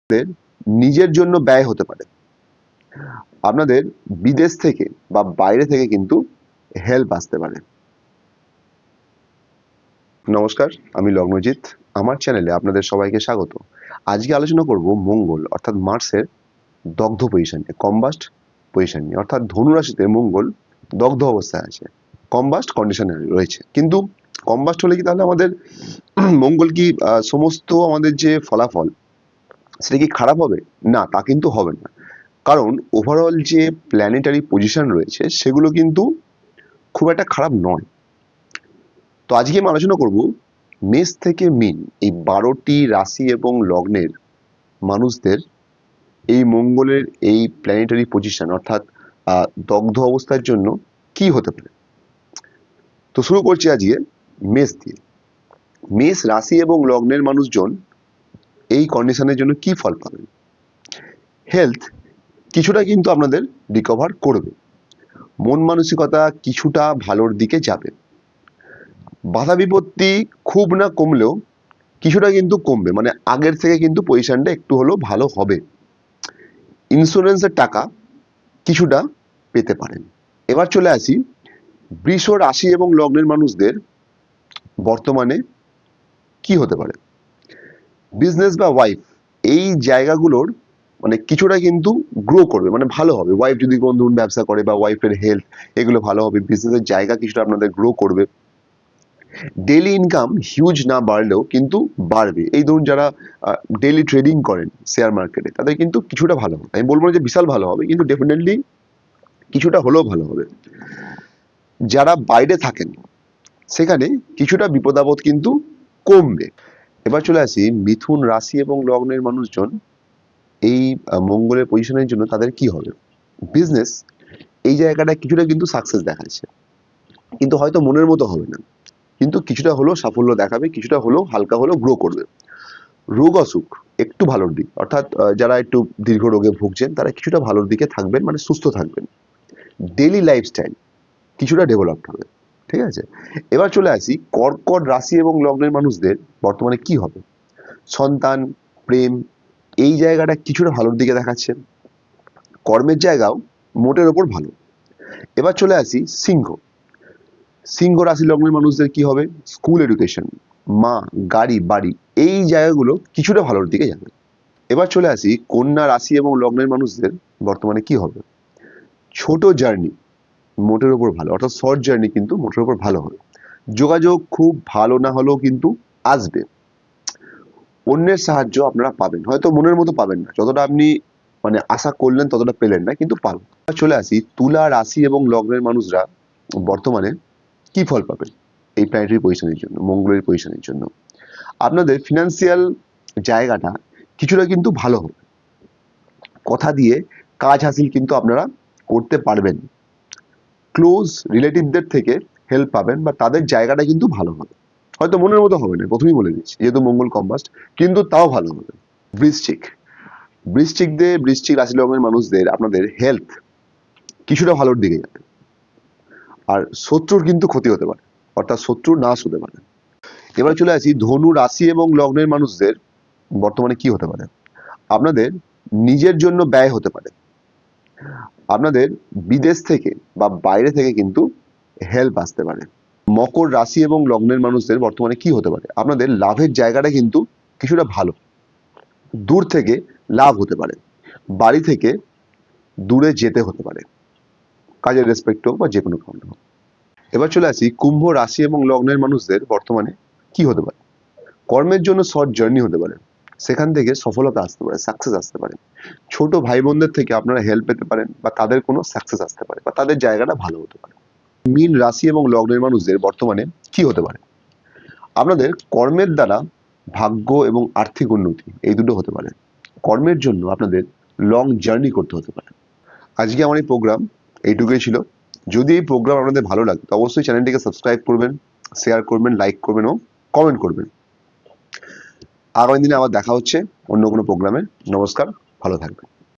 আপনাদের নিজের জন্য ব্যয় হতে পারে। আপনাদের বিদেশ থেকে বা বাইরে থেকে কিন্তু হেল্প আসতে পারে। নমস্কার, আমি লগ্নজিৎ। আমার চ্যানেলে আপনাদের সবাইকে স্বাগত। আজকে আলোচনা করব মঙ্গল অর্থাৎ মার্সের দগ্ধ পজিশন নিয়ে, কম্বাস্ট পজিশন নিয়ে। অর্থাৎ ধনু রাশিতে মঙ্গল দগ্ধ অবস্থায় আছে, কম্বাস্ট কন্ডিশনে রয়েছে। কিন্তু কম্বাস্ট হলে কি তাহলে আমাদের মঙ্গল কি সমস্ত আমাদের যে ফলাফল সেটা কি খারাপ হবে? না, তা কিন্তু হবে না। কারণ ওভারঅল যে প্ল্যানেটারি পজিশন রয়েছে সেগুলো কিন্তু খুব একটা খারাপ নয়। তো আজকে আমি আলোচনা করব মেষ থেকে মীন এই 12টি রাশি এবং লগ্নের মানুষদের এই মঙ্গলের এই প্ল্যানেটারি পজিশন অর্থাৎ দগ্ধ অবস্থার জন্য কি হতে পারে। তো শুরু করছি আজকে মেষ দিয়ে। মেষ রাশি এবং লগ্নের মানুষজন এই কন্ডিশনের জন্য কি ফল পাবেন? হেলথ কিছুটা কিন্তু আপনাদের রিকভার করবে, মন মানসিকতা কিছুটা ভালোর দিকে যাবে, বাধা বিপত্তি খুব না কমলেও কিছুটা কিন্তু কমবে, মানে আগের থেকে কিন্তু পজিশনটা একটু হলেও ভালো হবে। ইন্স্যুরেন্সের টাকা কিছুটা পেতে পারেন। এবার চলে আসি বৃষ রাশি এবং লগ্নের মানুষদের বর্তমানে কি হতে পারে। বিজনেস বা ওয়াইফ এই জায়গাগুলোর মানে কিছুটা কিন্তু গ্রো করবে, মানে ভালো হবে। ওয়াইফ যদি কোনো ধরুন ব্যবসা করে বা ওয়াইফের হেলথ এগুলো ভালো হবে, বিজনেসের জায়গা কিছুটা আপনাদের গ্রো করবে। ডেইলি ইনকাম হিউজ না বাড়লেও কিন্তু বাড়বে। এই ধরুন যারা ডেইলি ট্রেডিং করেন শেয়ার মার্কেটে তাদের কিন্তু কিছুটা ভালো হবে। আমি বলবো না যে বিশাল ভালো হবে, কিন্তু ডেফিনেটলি কিছুটা হলেও ভালো হবে। যারা বাইরে থাকেন সেখানে কিছুটা বিপদাপদ কিন্তু কমবে। এবার চলে আসি মিথুন রাশি এবং লগ্নের মানুষজন এই মঙ্গলের পজিশনের জন্য তাদের কি হবে। বিজনেস এই জায়গাটা কিছুটা কিন্তু সাকসেস দেখাচ্ছে, কিন্তু হয়তো মনের মতো হবে না, কিন্তু কিছুটা হলেও সাফল্য দেখাবে, কিছুটা হলেও হালকা হলেও গ্রো করবে। রোগ অসুখ একটু ভালোর দিক, অর্থাৎ যারা একটু দীর্ঘ রোগে ভুগছেন তারা কিছুটা ভালোর দিকে থাকবেন, মানে সুস্থ থাকবেন। ডেইলি লাইফস্টাইল কিছুটা ডেভেলপড হবে। ঠিক আছে, এবার চলে আসি কর্কট রাশি এবং লগ্নের মানুষদের বর্তমানে কি হবে। সন্তান, প্রেম এই জায়গাটা কিছুটা ভালোর দিকে দেখাচ্ছে, কর্মের জায়গাও মোটের ওপর ভালো। এবার চলে আসি সিংহ। সিংহ রাশি লগ্নের মানুষদের কি হবে। স্কুল এডুকেশন, মা, গাড়ি, বাড়ি এই জায়গাগুলো কিছুটা ভালোর দিকে যাবে। এবার চলে আসি কন্যা রাশি এবং লগ্নের মানুষদের বর্তমানে কি হবে। ছোট জার্নি মোটের ওপর ভালো, অর্থাৎ শর্ট জার্নি কিন্তু মোটের ওপর ভালো হবে। যোগাযোগ খুব ভালো না হলেও কিন্তু আসবে। অন্যের সাহায্য আপনারা পাবেন, হয়তো মনের মতো পাবেন না, যতটা আপনি মানে আশা করলেন ততটা পেলেন না, কিন্তু পাবেন। চলে আসি তুলা রাশি এবং লগ্নের মানুষরা বর্তমানে কি ফল পাবেন এই প্ল্যানেটারি পজিশনের জন্য, মঙ্গলের পজিশনের জন্য। আপনাদের ফিনান্সিয়াল জায়গাটা কিছুটা কিন্তু ভালো হবে, কথা দিয়ে কাজ হাসিল কিন্তু আপনারা করতে পারবেন। ক্লোজ রিলেটিভদের থেকে হেল্প পাবেন বা তাদের জায়গাটা কিন্তু ভালো হবে, হয়তো মনের মতো হবে না, প্রথমেই বলে দিচ্ছি যেহেতু মঙ্গল কম্বাস্ট, কিন্তু তাও ভালো হবে। বৃশ্চিক, বৃশ্চিক রাশি লগ্নের মানুষদের আপনাদের হেলথ কিছুটা ভালোর দিকে যাবে, আর শত্রুর কিন্তু ক্ষতি হতে পারে, অর্থাৎ শত্রুর নাশ হতে পারে। এবার চলে আসি ধনু রাশি এবং লগ্নের মানুষদের বর্তমানে কি হতে পারে। আপনাদের নিজের জন্য ব্যয় হতে পারে। আপনাদের বিদেশ থেকে বা বাইরে থেকে কিন্তু হেল্প আসতে পারে। মকর রাশি এবং লগ্নের মানুষদের বর্তমানে কি হতে পারে। আপনাদের লাভের জায়গাটা কিন্তু কিছুটা ভালো, দূর থেকে লাভ হতে পারে, বাড়ি থেকে দূরে যেতে হতে পারে, কাজের রেসপেক্ট হোক বা যে কোনো কারণে হোক। এবার চলে আসি কুম্ভ রাশি এবং লগ্নের মানুষদের বর্তমানে কি হতে পারে। কর্মের জন্য শর্ট জার্নি হতে পারে, সেখান থেকে সফলতা আসতে পারে, সাকসেস আসতে পারে। ছোট ভাই বোনদের থেকে আপনারা হেল্প পেতে পারেন বা তাদের কোনো সাকসেস আসতে পারে বা তাদের জায়গাটা ভালো হতে পারে। মীন রাশি এবং লগ্নের মানুষদের বর্তমানে কি হতে পারে। আপনাদের কর্মের দ্বারা ভাগ্য এবং আর্থিক উন্নতি এই দুটো হতে পারে। কর্মের জন্য আপনাদের লং জার্নি করতে হতে পারে। আজকে আমার এই প্রোগ্রাম এইটুকুই ছিল। যদি এই প্রোগ্রাম আপনাদের ভালো লাগে তো অবশ্যই চ্যানেলটিকে সাবস্ক্রাইব করবেন, শেয়ার করবেন, লাইক করবেন ও কমেন্ট করবেন। আগামী দিনে আবার দেখা হচ্ছে অন্য কোনো প্রোগ্রামে। নমস্কার, ভালো থাকবেন।